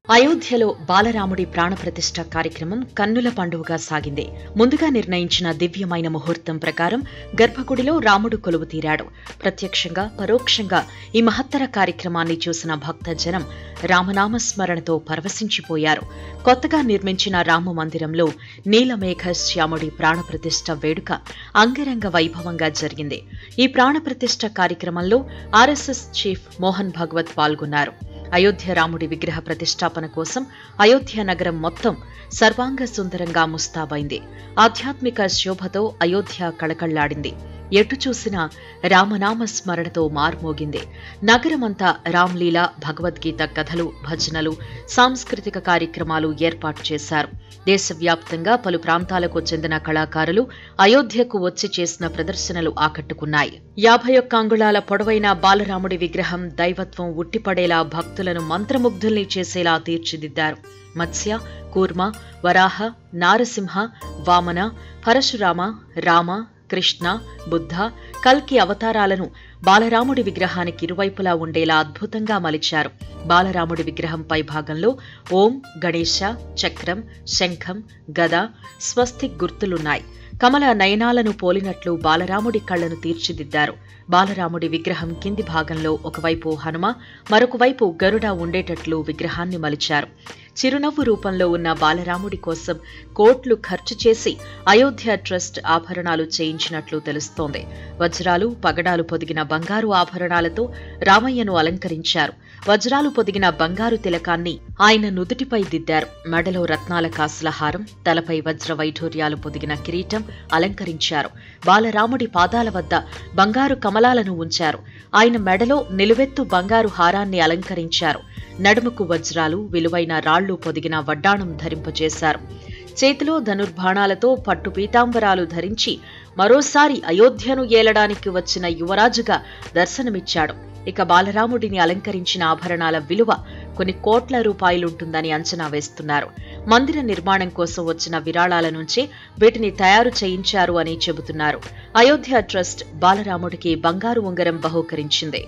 అయోధ్యలో బాలరాముడి ప్రాణప్రతిష్ఠ కార్యక్రమం కన్నుల పండువగా సాగింది. ముందుగా నిర్ణయించిన దివ్యమైన ముహూర్తం ప్రకారం గర్భగుడిలో రాముడు కొలువు తీరాడు. ప్రత్యక్షంగా పరోక్షంగా ఈ మహత్తర కార్యక్రమాన్ని చూసిన భక్తజనం రామనామస్మరణతో పరవశించిపోయారు. కొత్తగా నిర్మించిన రామ మందిరంలో నీలమేఘ శ్యాముడి ప్రాణప్రతిష్ఠ వేడుక అంగరంగ వైభవంగా జరిగింది. ఈ ప్రాణప్రతిష్ఠ కార్యక్రమంలో ఆర్ఎస్ఎస్ చీఫ్ మోహన్ భగవత్ పాల్గొన్నారు. అయోధ్య రాముడి విగ్రహ ప్రతిష్టాపన కోసం అయోధ్య నగరం మొత్తం సర్వాంగ సుందరంగా ముస్తాబైంది. ఆధ్యాత్మిక శోభతో అయోధ్య కళకళ్లాడింది. ఎటు చూసినా రామనామ స్మరణతో మార్మోగింది. నగరమంతా రామ్లీల, భగవద్గీత కథలు, భజనలు, సాంస్కృతిక కార్యక్రమాలు ఏర్పాటు చేశారు. దేశవ్యాప్తంగా పలు ప్రాంతాలకు చెందిన కళాకారులు అయోధ్యకు వచ్చి చేసిన ప్రదర్శనలు ఆకట్టుకున్నాయి. 51 అంగుళాల పొడవైన బాలరాముడి విగ్రహం దైవత్వం ఉట్టిపడేలా భక్తులను మంత్రముగ్ధుల్ని చేసేలా తీర్చిదిద్దారు. మత్స్య, కూర్మ, వరాహ, నారసింహ, వామన, పరశురామ, రామ, కృష్ణ, బుద్ధ, కల్కి అవతారాలను బాలరాముడి విగ్రహానికి ఇరువైపులా ఉండేలా అద్భుతంగా మలిచారు. బాలరాముడి విగ్రహం పై భాగంలో ఓం, గణేశ, చక్రం, శంఖం, గద, స్వస్తిక్ గుర్తులున్నాయి. కమల నయనాలను పోలినట్లు బాలరాముడి కళ్లను తీర్చిదిద్దారు. బాలరాముడి విగ్రహం కింది భాగంలో ఒకవైపు హనుమ, మరొక వైపు గరుడ ఉండేటట్లు విగ్రహాన్ని మలిచారు. చిరునవ్వు రూపంలో ఉన్న బాలరాముడి కోసం కోట్లు ఖర్చు చేసి అయోధ్య ట్రస్ట్ ఆభరణాలు చేయించినట్లు తెలుస్తోంది. వజ్రాలు, పగడాలు పొదిగిన బంగారు ఆభరణాలతో రామయ్యను అలంకరించారు. వజ్రాలు పొదిగిన బంగారు తిలకాన్ని ఆయన నుదుటిపై దిద్దారు. మెడలో రత్నాల కాసుల హారం, తలపై వజ్ర వైఢూర్యాలు పొదిగిన కిరీటం అలంకరించారు. బాలరాముడి పాదాల వద్ద బంగారు కమలాలను ఉంచారు. ఆయన మెడలో నిలువెత్తు బంగారు హారాన్ని అలంకరించారు. నడుముకు వజ్రాలు, విలువైన రాళ్లు పొదిగిన వడ్డాణం ధరింపజేశారు. చేతిలో ధనుర్బాణాలతో పట్టు పీతాంబరాలు ధరించి మరోసారి అయోధ్యను ఏలడానికి వచ్చిన యువరాజుగా దర్శనమిచ్చాడు. ఇక బాలరాముడిని అలంకరించిన ఆభరణాల విలువ కొన్ని కోట్ల రూపాయలుంటుందని అంచనా వేస్తున్నారు. మందిర నిర్మాణం కోసం వచ్చిన విరాళాల నుంచే వీటిని తయారు చేయించారు అని చెబుతున్నారు. అయోధ్య ట్రస్ట్ బాలరాముడికి బంగారు ఉంగరం బహూకరించింది.